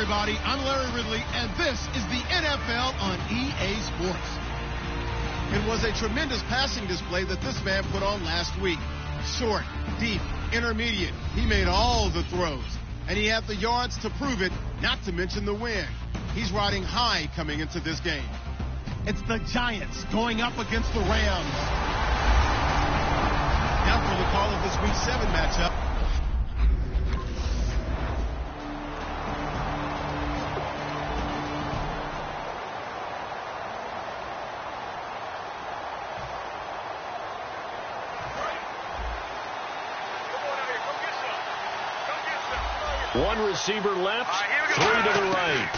everybody. I'm Larry Ridley, and this is the NFL on EA Sports. It was a tremendous passing display that this man put on last week. Short, deep, intermediate. He made all the throws, and he had the yards to prove it, not to mention the win. He's riding high coming into this game. It's the Giants going up against the Rams. Now for the call of this Week 7 matchup. One receiver left, three to the right.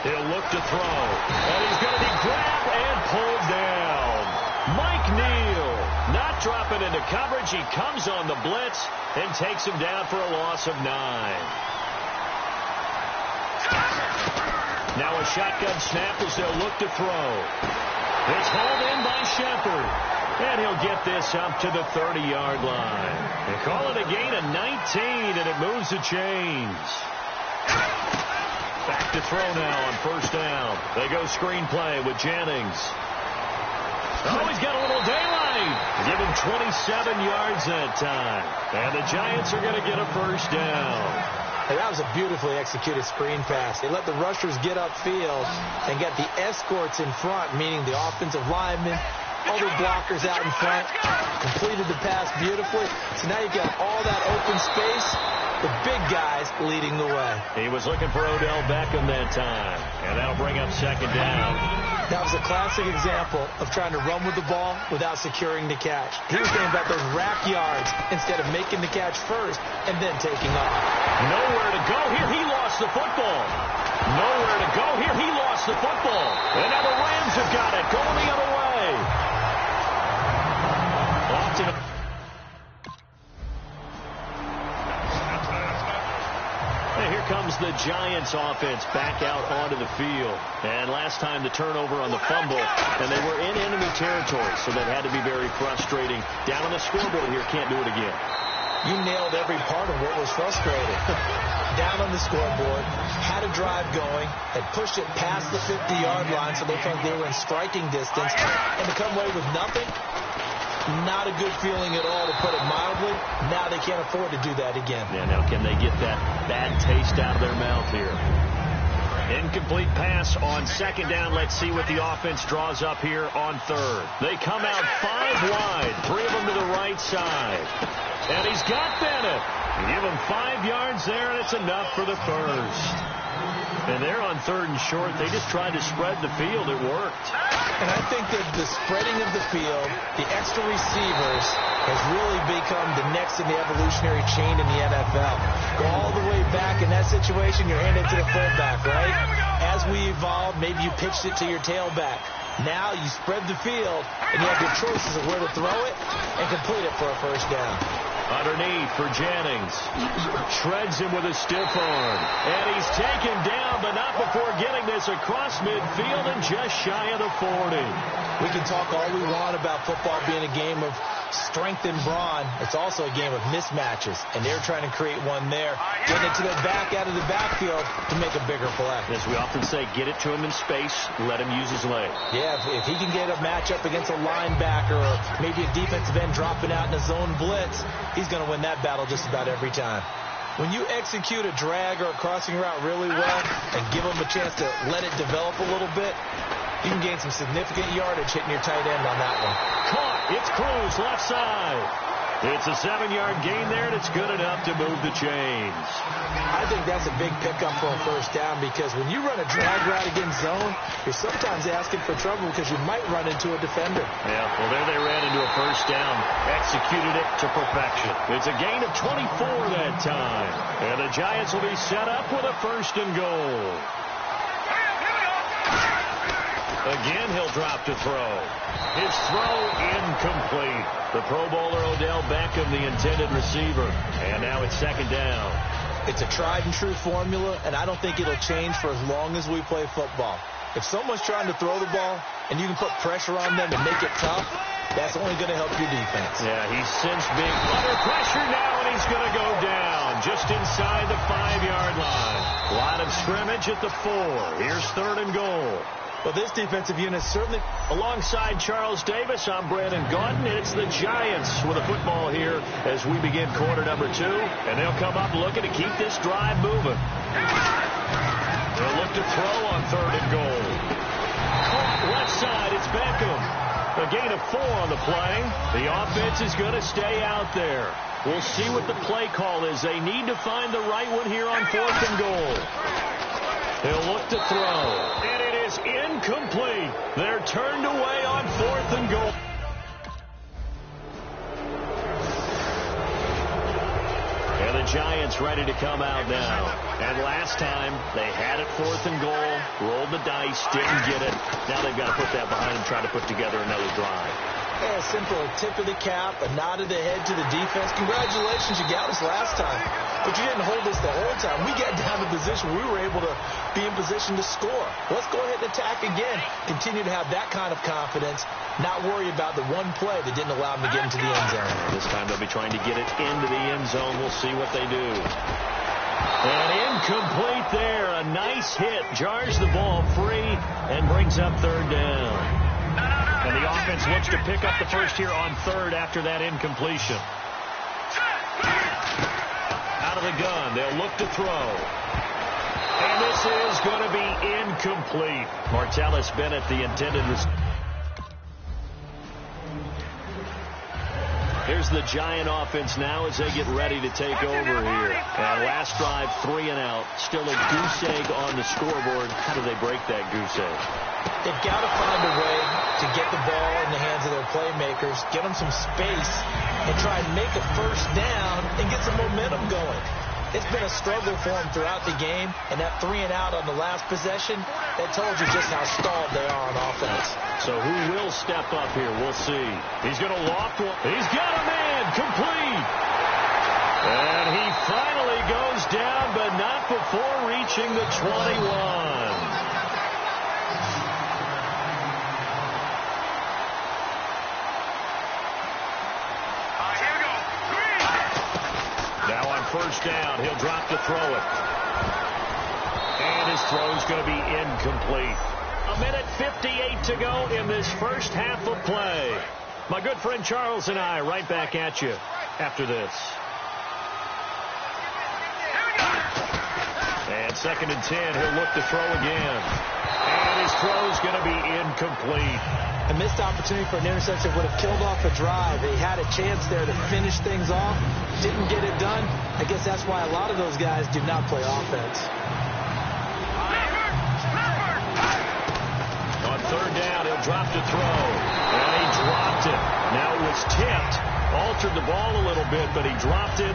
He'll look to throw, and he's going to be grabbed and pulled down. Mike Neal not dropping into coverage. He comes on the blitz and takes him down for a loss of 9. Now a shotgun snap as they'll look to throw. It's hauled in by Shepard. And he'll get this up to the 30-yard line. They call it a gain of 19, and it moves the chains. Back to throw now on first down. They go screen play with Jennings. Oh, he's got a little daylight. Give him 27 yards that time. And the Giants are going to get a first down. And that was a beautifully executed screen pass. They let the rushers get upfield and get the escorts in front, meaning the offensive linemen, other blockers out in front, completed the pass beautifully. So now you've got all that open space, the big guys leading the way. He was looking for Odell Beckham that time, and that'll bring up second down. That was a classic example of trying to run with the ball without securing the catch. He was thinking about those rack yards instead of making the catch first and then taking off. Nowhere to go here. He lost the football. Nowhere to go here. He lost the football. And now the Rams have got it going the other way. And here comes the Giants offense back out onto the field. And last time the turnover on the fumble, and they were in enemy territory, so that had to be very frustrating. Down on the scoreboard here, can't do it again. You nailed every part of what was frustrating. Down on the scoreboard, had a drive going, had pushed it past the 50-yard line so they felt they were in striking distance, and to come away with nothing, not a good feeling at all, to put it mildly. Now they can't afford to do that again. Yeah, now can they get that bad taste out of their mouth here? Incomplete pass on second down. Let's see what the offense draws up here on third. They come out 5 wide, 3 of them to the right side. And he's got Bennett. Give him 5 yards there, and it's enough for the first. And they're on third and short. They just tried to spread the field. It worked. And I think that the spreading of the field, the extra receivers, has really become the next in the evolutionary chain in the NFL. Go all the way back in that situation, you're handed to the fullback, right? As we evolve, maybe you pitched it to your tailback. Now you spread the field, and you have your choices of where to throw it and complete it for a first down. Underneath for Jennings. Shreds him with a stiff arm. And he's taken down, but not before getting this across midfield and just shy of the 40. We can talk all we want about football being a game of strength and brawn. It's also a game of mismatches, and they're trying to create one there. Getting it to the back out of the backfield to make a bigger play. As we often say, get it to him in space, let him use his leg. Yeah, if he can get a matchup against a linebacker or maybe a defensive end dropping out in a zone blitz, he's going to win that battle just about every time. When you execute a drag or a crossing route really well and give him a chance to let it develop a little bit, you can gain some significant yardage hitting your tight end on that one. Caught. It's Cruz, left side. It's a 7-yard gain there, and it's good enough to move the chains. I think that's a big pickup for a first down, because when you run a drag route against zone, you're sometimes asking for trouble because you might run into a defender. Yeah, well, there they ran into a first down. Executed it to perfection. It's a gain of 24 that time. And the Giants will be set up with a first and goal. Again, he'll drop to throw. His throw incomplete. The Pro Bowler Odell Beckham, the intended receiver. And now it's second down. It's a tried and true formula, and I don't think it'll change for as long as we play football. If someone's trying to throw the ball and you can put pressure on them and make it tough, that's only going to help your defense. Yeah, he's sensed being under pressure now, and he's going to go down just inside the 5-yard line. Line of scrimmage at the 4. Here's 3rd and goal. Well, this defensive unit certainly... Alongside Charles Davis, I'm Brandon Gaudin. It's the Giants with a football here as we begin quarter number 2. And they'll come up looking to keep this drive moving. They'll look to throw on 3rd and goal. Caught left side, it's Beckham. A gain of 4 on the play. The offense is going to stay out there. We'll see what the play call is. They need to find the right one here on 4th and goal. He'll look to throw. And it is incomplete. They're turned away on 4th and goal. And the Giants ready to come out now. And last time, they had it 4th and goal, rolled the dice, didn't get it. Now they've got to put that behind them, try to put together another drive. Yeah, simple, a tip of the cap, a nod of the head to the defense. Congratulations, you got us last time. But you didn't hold us the whole time. We got down to the position where we were able to be in position to score. Let's go ahead and attack again. Continue to have that kind of confidence, not worry about the one play that didn't allow them to get into the end zone. This time they'll be trying to get it into the end zone. We'll see what they do. And incomplete there. A nice hit. Jars the ball free and brings up 3rd down. And the offense looks to pick up the first here on 3rd after that incompletion. Out of the gun. They'll look to throw. And this is going to be incomplete. Martellus Bennett, the intended receiver. Here's the Giant offense now as they get ready to take over here. And last drive, 3 and out. Still a goose egg on the scoreboard. How do they break that goose egg? They've got to find a way to get the ball in the hands of their playmakers, get them some space, and try and make a first down and get some momentum going. It's been a struggle for them throughout the game, and that 3 and out on the last possession, that told you just how stalled they are on offense. So who will step up here? We'll see. He's going to loft one. He's got a man complete. And he finally goes down, but not before reaching the 21. Now on first down, he'll drop to throw it. And his throw's going to be incomplete. 1:58 to go in this first half of play. My good friend Charles and I right back at you after this. And 2nd and 10, he'll look to throw again. And his throw's going to be incomplete. A missed opportunity for an interception would have killed off a drive. They had a chance there to finish things off. Didn't get it done. I guess that's why a lot of those guys do not play offense. On 3rd down, he'll drop to throw. And he dropped it. Now it was tipped. Altered the ball a little bit, but he dropped it.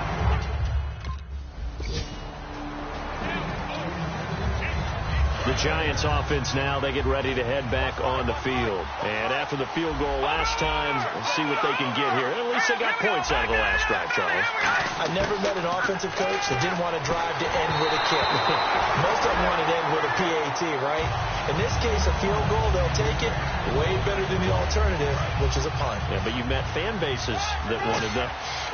The Giants offense now, they get ready to head back on the field. And after the field goal last time, we'll see what they can get here. At least they got points out of the last drive, Charles. I never met an offensive coach that didn't want to drive to end with a kick. Most of them want to end with a PAT, right? In this case, a field goal, they'll take it way better than the alternative, which is a punt. Yeah, but you met fan bases that wanted that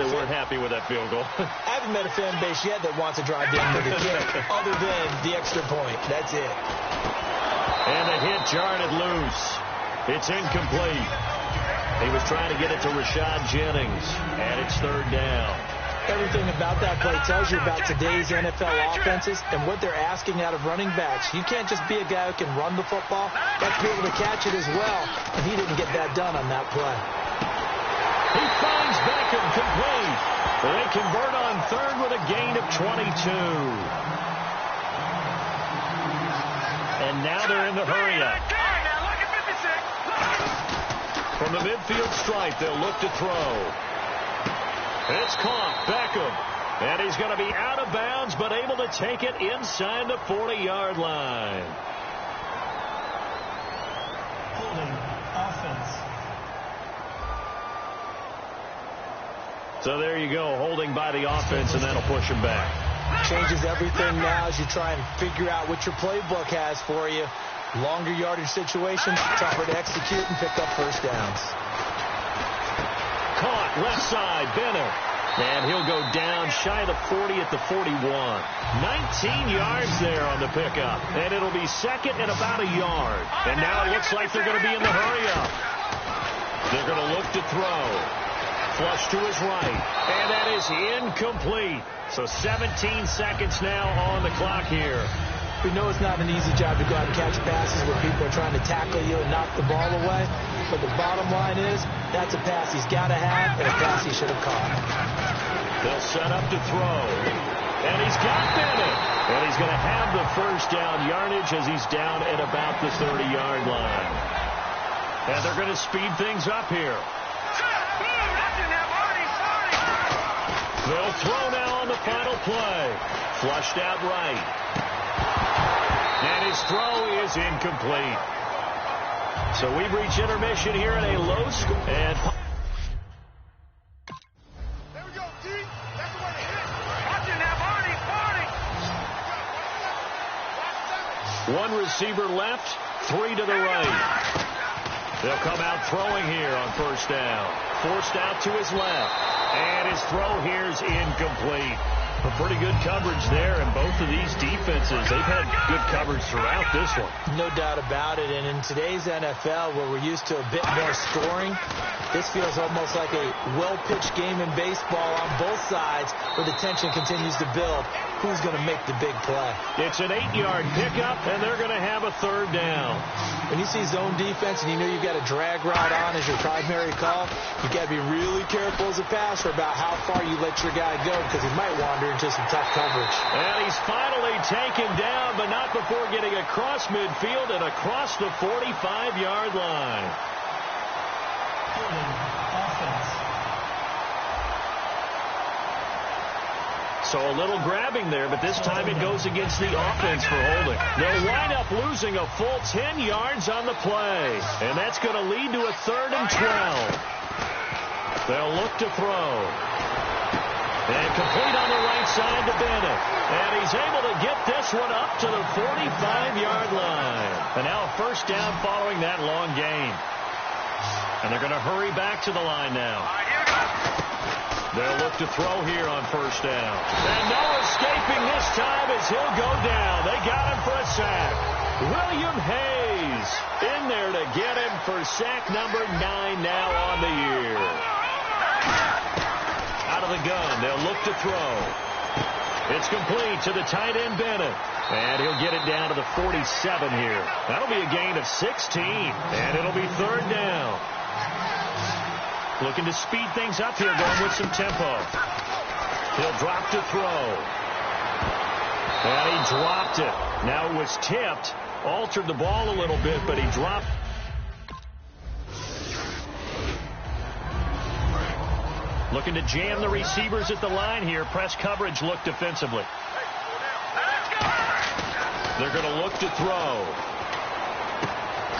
weren't happy with that field goal. I haven't met a fan base yet that wants to drive down with a kick, other than the extra point. That's it. And the hit jarred it loose. It's incomplete. He was trying to get it to Rashad Jennings, and it's 3rd down. Everything about that play tells you about today's NFL offenses and what they're asking out of running backs. You can't just be a guy who can run the football. You have to be able to catch it as well, and he didn't get that done on that play. He finds Beckham complete. They convert on 3rd with a gain of 22. And now they're in the hurry-up. From the midfield stripe, they'll look to throw. It's caught. Beckham. And he's going to be out of bounds, but able to take it inside the 40-yard line. Holding offense. So there you go, holding by the offense, and that'll push him back. Changes everything now as you try and figure out what your playbook has for you. Longer yardage situations, tougher to execute and pick up first downs. Caught left side, Bennett. And he'll go down shy of the 40 at the 41. 19 yards there on the pickup. And it'll be second and about a yard. And now it looks like they're going to be in the hurry-up. They're going to look to throw. Flush to his right. And that is incomplete. So 17 seconds now on the clock here. We know it's not an easy job to go out and catch passes where people are trying to tackle you and knock the ball away. But the bottom line is, that's a pass he's got to have and a pass he should have caught. They'll set up to throw. And he's got Bennett. And he's going to have the first down yardage as he's down at about the 30-yard line. And they're going to speed things up here. They'll throw now on the final play. Flushed out right. And his throw is incomplete. So we've reached intermission here at a low score. And there we go, D. That's the way to hit it. Watch it now, Barney. one receiver left, three to the right. They'll come out throwing here on first down. Forced out to his left. And his throw here is incomplete. A pretty good coverage there, and both of these defenses, they've had good coverage throughout this one. No doubt about it, and in today's NFL, where we're used to a bit more scoring, this feels almost like a well-pitched game in baseball on both sides, where the tension continues to build. Who's going to make the big play? It's an 8-yard pickup, and they're going to have a third down. When you see zone defense and you know you've got a drag route on as your primary call, you've got to be really careful as a passer about how far you let your guy go, because he might wander into some tough coverage. And he's finally taken down, but not before getting across midfield and across the 45-yard line. So a little grabbing there, but this time it goes against the offense for holding. They'll wind up losing a full 10 yards on the play, and that's going to lead to a 3rd and 12. They'll look to throw. And complete on the right side to Bennett. And he's able to get this one up to the 45-yard line. And now a first down following that long gain. And they're going to hurry back to the line now. They'll look to throw here on first down. And no escaping this time as he'll go down. They got him for a sack. William Hayes in there to get him for sack number 9 now on the year. Out of the gun, they'll look to throw. It's complete to the tight end Bennett. And he'll get it down to the 47 here. That'll be a gain of 16. And it'll be 3rd down. Looking to speed things up here, going with some tempo. He'll drop to throw. And he dropped it. Now it was tipped. Altered the ball a little bit, but he dropped. Looking to jam the receivers at the line here. Press coverage look defensively. They're going to look to throw.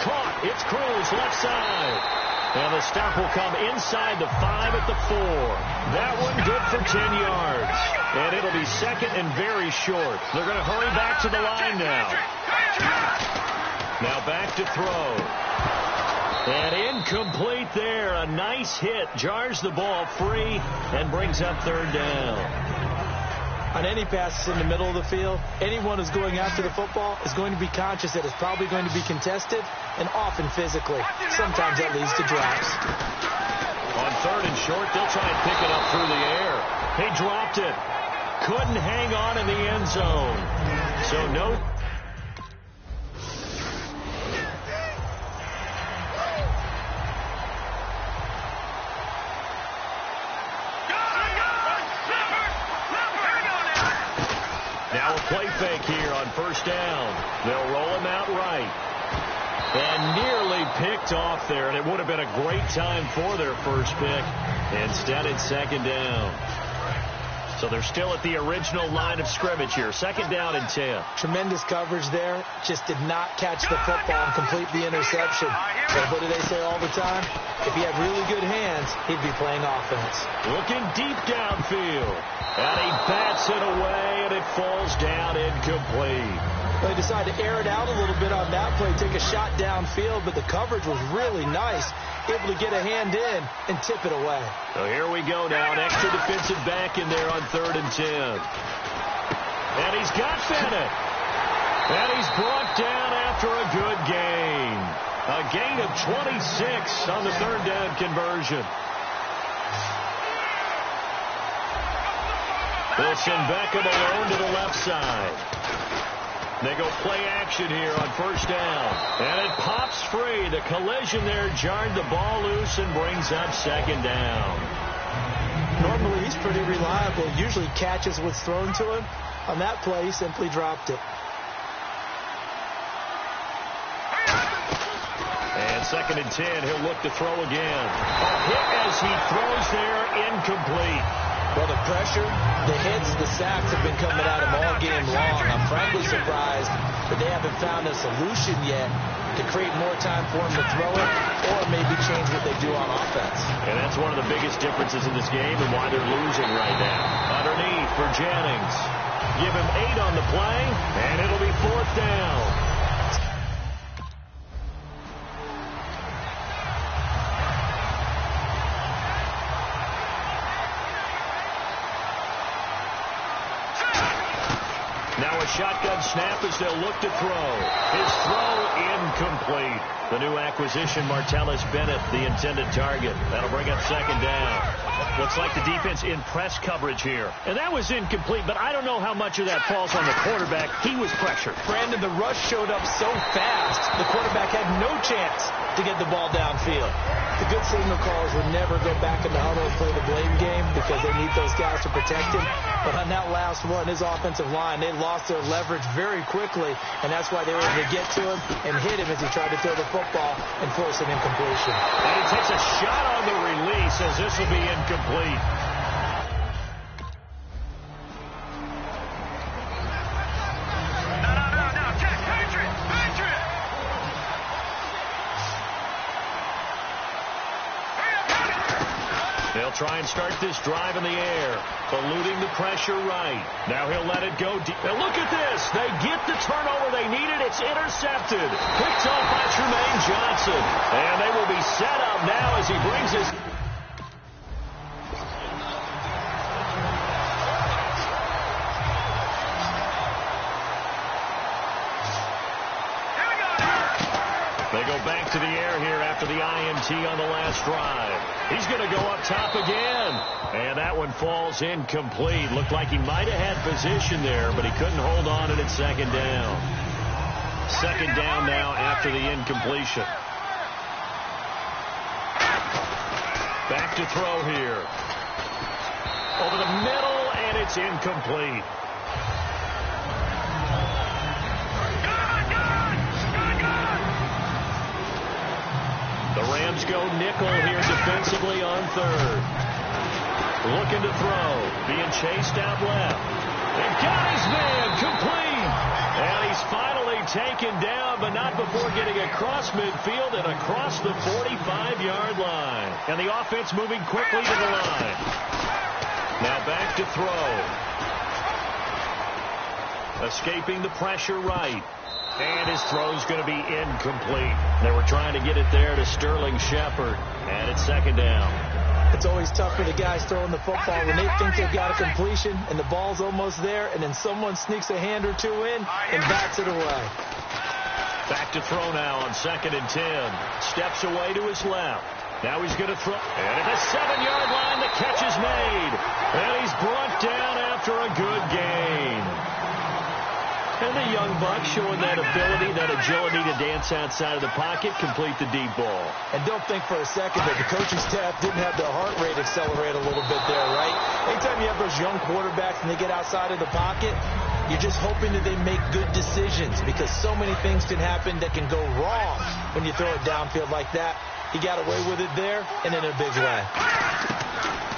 Caught. It's Cruz left side. And the stop will come inside the 5 at the 4. That one good for 10 yards. And it'll be second and very short. They're going to hurry back to the line now. Now back to throw. And incomplete there. A nice hit. Jars the ball free and brings up 3rd down. On any passes in the middle of the field, anyone who's going after the football is going to be conscious that it's probably going to be contested, and often physically. Sometimes that leads to drops. On 3rd and short, they'll try and pick it up through the air. He dropped it. Couldn't hang on in the end zone. So no. Now a play fake here on first down. They'll roll him out right. And nearly picked off there, and it would have been a great time for their first pick. Instead, it's 2nd down. So they're still at the original line of scrimmage here. 2nd down and 10. Tremendous coverage there. Just did not catch the football and complete the interception. But what do they say all the time? If he had really good hands, he'd be playing offense. Looking deep downfield. And he bats it away, and and it falls down incomplete. They decided to air it out a little bit on that play, take a shot downfield, but the coverage was really nice, able to get a hand in and tip it away. So here we go now, an extra defensive back in there on 3rd and 10. And he's got Bennett. And he's brought down after a good gain. A gain of 26 on the 3rd down conversion. They'll send Beckham alone to the left side. They go play action here on 1st down. And it pops free. The collision there jarred the ball loose and brings up 2nd down. Normally he's pretty reliable. Usually catches what's thrown to him. On that play, he simply dropped it. And 2nd and 10, he'll look to throw again. A hit as he throws there, incomplete. Well, the pressure, the hits, the sacks have been coming at him all game long. I'm frankly surprised that they haven't found a solution yet to create more time for him to throw it or maybe change what they do on offense. And that's one of the biggest differences in this game and why they're losing right now. Underneath for Jennings. Give him 8 on the play, and it'll be 4th down. Now a shotgun snap as they'll look to throw. His throw incomplete. The new acquisition, Martellus Bennett, the intended target. That'll bring up 2nd down. Looks like the defense in press coverage here. And that was incomplete, but I don't know how much of that falls on the quarterback. He was pressured. Brandon, the rush showed up so fast, the quarterback had no chance to get the ball downfield. The good signal callers would never go back in the huddle and play the blame game because they need those guys to protect him. But on that last one, his offensive line, they lost their leverage very quickly, and that's why they were able to get to him and hit him as he tried to throw the football and force an incompletion. And he takes a shot on the release as this will be incomplete. They'll try and start this drive in the air, eluding the pressure right. Now he'll let it go deep. Now look at this. They get the turnover they needed. It's intercepted. Picked off by Tremaine Johnson. And they will be set up now as he brings his... They go back to the air here after the INT on the last drive. He's going to go up top again. And that one falls incomplete. Looked like he might have had position there, but he couldn't hold on to it 2nd down. 2nd down now after the incompletion. Back to throw here. Over the middle, and it's incomplete. The Rams go nickel here defensively on 3rd. Looking to throw. Being chased out left. And got his man complete. And he's finally taken down, but not before getting across midfield and across the 45-yard line. And the offense moving quickly to the line. Now back to throw. Escaping the pressure right. And his throw's going to be incomplete. They were trying to get it there to Sterling Shepard. And it's 2nd down. It's always tough for the guys throwing the football when they think they've got a completion and the ball's almost there, and then someone sneaks a hand or two in and bats it away. Back to throw now on 2nd and 10. Steps away to his left. Now he's going to throw. And at the 7-yard line, the catch is made. And he's brought down after a good gain. And the young buck showing that ability, that agility to dance outside of the pocket, complete the deep ball. And don't think for a second that the coaching staff didn't have their heart rate accelerate a little bit there, right? Anytime you have those young quarterbacks and they get outside of the pocket, you're just hoping that they make good decisions because so many things can happen that can go wrong when you throw it downfield like that. He got away with it there and in a big way.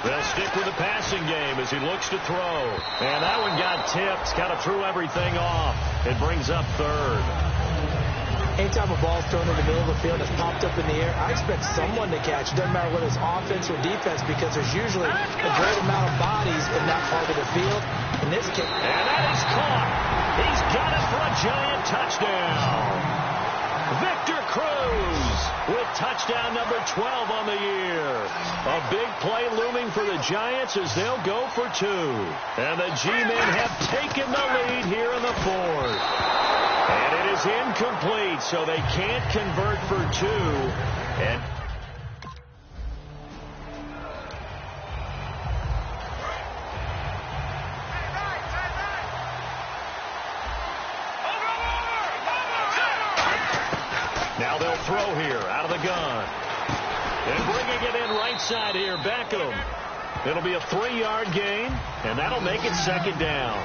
They'll stick with the passing game as he looks to throw. And that one got tipped. Kind of threw everything off. It brings up 3rd. Anytime a ball's thrown in the middle of the field and it's popped up in the air, I expect someone to catch. It doesn't matter whether it's offense or defense because there's usually a great amount of bodies in that part of the field. In this case, and that is caught. He's got it for a Giant touchdown. Victor Cruz with touchdown number 12 on the year. A big play looming for the Giants as they'll go for 2. And the G-men have taken the lead here in the 4th. And it is incomplete, so they can't convert for 2. And now they'll throw here out of the gun. And bringing it in right side here, Beckham. It'll be a 3-yard gain, and that'll make it 2nd down.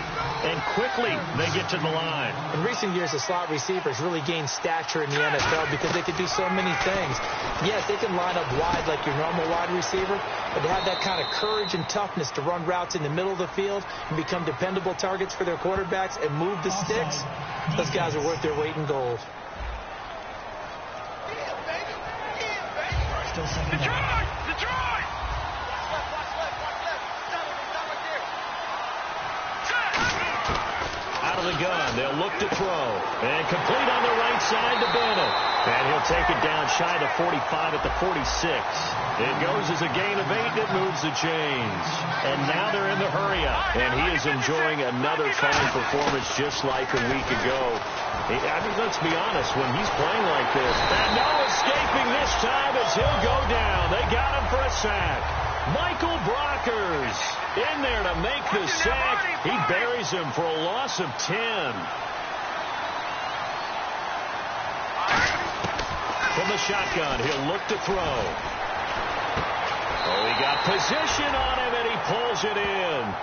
And quickly they get to the line. In recent years, the slot receivers really gained stature in the NFL because they could do so many things. Yes, they can line up wide like your normal wide receiver, but to have that kind of courage and toughness to run routes in the middle of the field and become dependable targets for their quarterbacks and move the sticks, those guys are worth their weight in gold. Detroit! Out of the gun, they'll look to throw. And complete on the right side to Bennett. And he'll take it down shy to 45 at the 46. It goes as a gain of 8 that moves the chains. And now they're in the hurry-up. And he is enjoying another fine performance just like a week ago. I mean, let's be honest, when he's playing like this, and no escaping this time as he'll go down. They got him for a sack. Michael Brockers in there to make the sack. He buries him for a loss of 10. From the shotgun, he'll look to throw. Oh, he got position on him, and he pulls it in.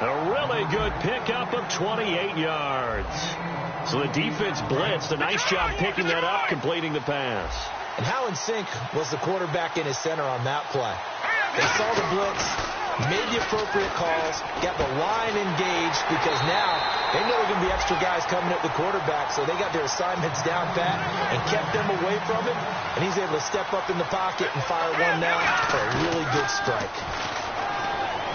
A really good pickup of 28 yards. So the defense blitzed. A nice job picking that up, completing the pass. And how in sync was the quarterback in his center on that play? They saw the blitz, made the appropriate calls, got the line engaged because now they know there are going to be extra guys coming at the quarterback, so they got their assignments down pat and kept them away from him, and he's able to step up in the pocket and fire one now for a really good strike.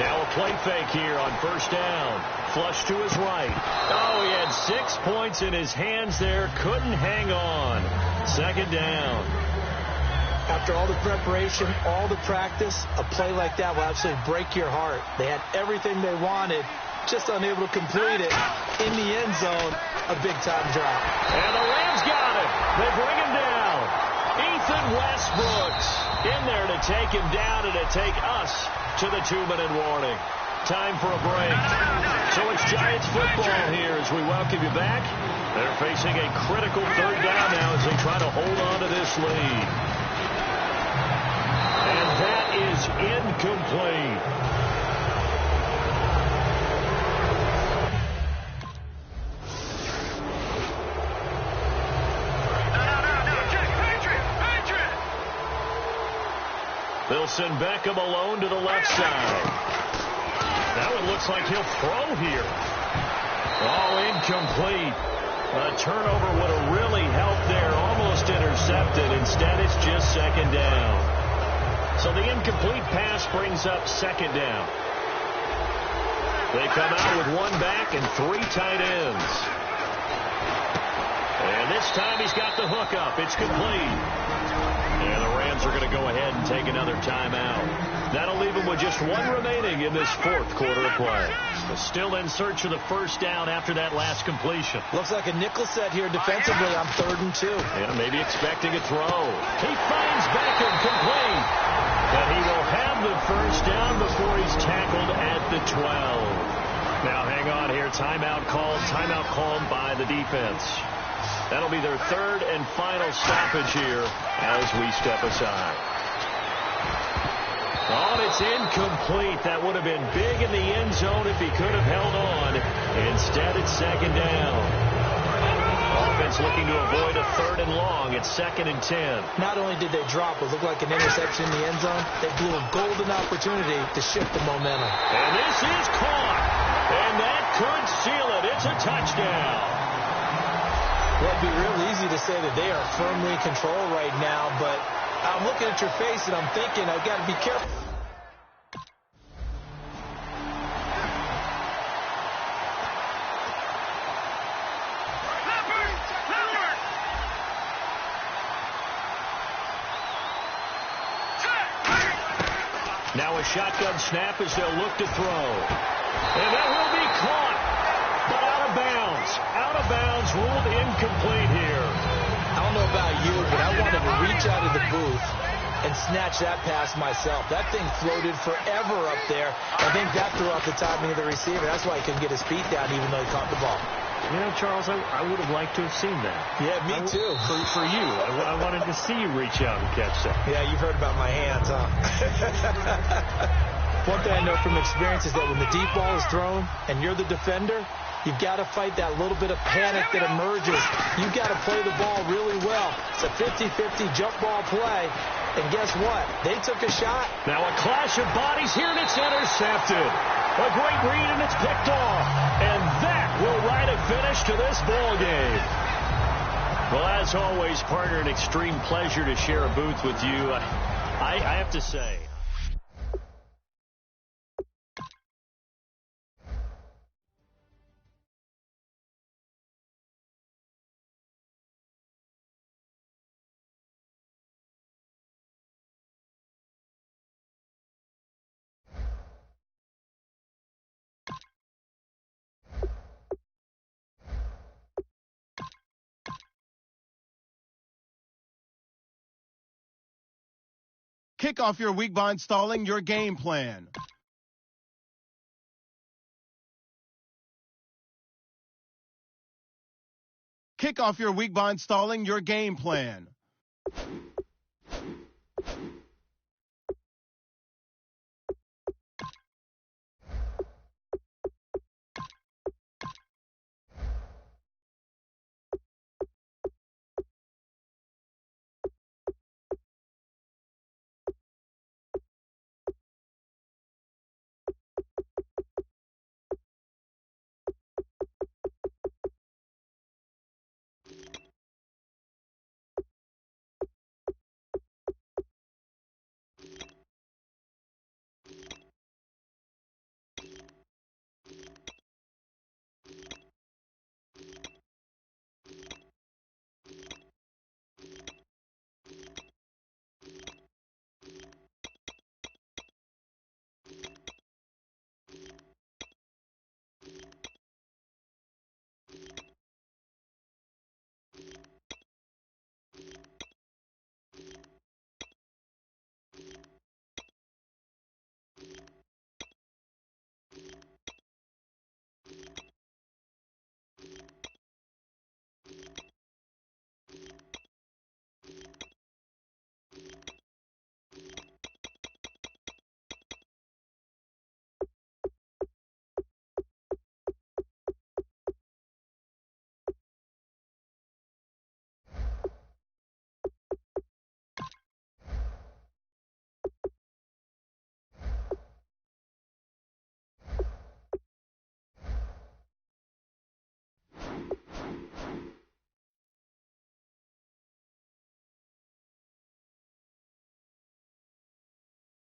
Now a play fake here on 1st down. Flush to his right. Oh, he had 6 points in his hands there. Couldn't hang on. 2nd down. After all the preparation, all the practice, a play like that will absolutely break your heart. They had everything they wanted, just unable to complete it. In the end zone, a big-time drop. And the Rams got it. They bring him down. Ethan Westbrooks in there to take him down and to take us to the 2-minute warning. Time for a break. So it's Giants football here as we welcome you back. They're facing a critical 3rd down now as they try to hold on to this lead. And that is incomplete. They'll send Beckham alone to the left side. Now it looks like he'll throw here. Oh, incomplete. A turnover would have really helped there. Almost intercepted. Instead, it's just 2nd down. So the incomplete pass brings up 2nd down. They come out with 1 back and 3 tight ends. And this time he's got the hook up. It's complete. And the Rams are going to go ahead and take another timeout. That'll leave them with just 1 remaining in this 4th quarter of play. Still in search of the 1st down after that last completion. Looks like a nickel set here defensively on 3rd and 2. Yeah, maybe expecting a throw. He finds Beckham complete. But he will have the 1st down before he's tackled at the 12. Now hang on here. Timeout called by the defense. That'll be their 3rd and final stoppage here as we step aside. Oh, it's incomplete. That would have been big in the end zone if he could have held on. Instead, it's 2nd down. Offense looking to avoid a 3rd and long. It's 2nd and 10. Not only did they drop what looked like an interception in the end zone, they blew a golden opportunity to shift the momentum. And this is caught. And that could seal it. It's a touchdown. Well, it'd be real easy to say that they are firmly in control right now, but I'm looking at your face and I'm thinking I've got to be careful. Now a shotgun snap as they'll look to throw. And that will be caught, but out of bounds. Out of bounds, ruled incomplete here. I don't know about you, but I wanted to reach out of the booth and snatch that pass myself. That thing floated forever up there. I think that threw off the timing of the receiver. That's why he couldn't get his feet down even though he caught the ball. You know, Charles, I would have liked to have seen that. Yeah, me too. For you. I wanted to see you reach out and catch that. Yeah, you've heard about my hands, huh? One thing I know from experience is that when the deep ball is thrown and you're the defender, you've got to fight that little bit of panic that emerges. You've got to play the ball really well. It's a 50-50 jump ball play. And guess what? They took a shot. Now a clash of bodies here, and it's intercepted. A great read, and it's picked off. And that will write a finish to this ball game. Well, as always, partner, an extreme pleasure to share a booth with you. I have to say, Kick off your week by installing your game plan. Kick off your week by installing your game plan.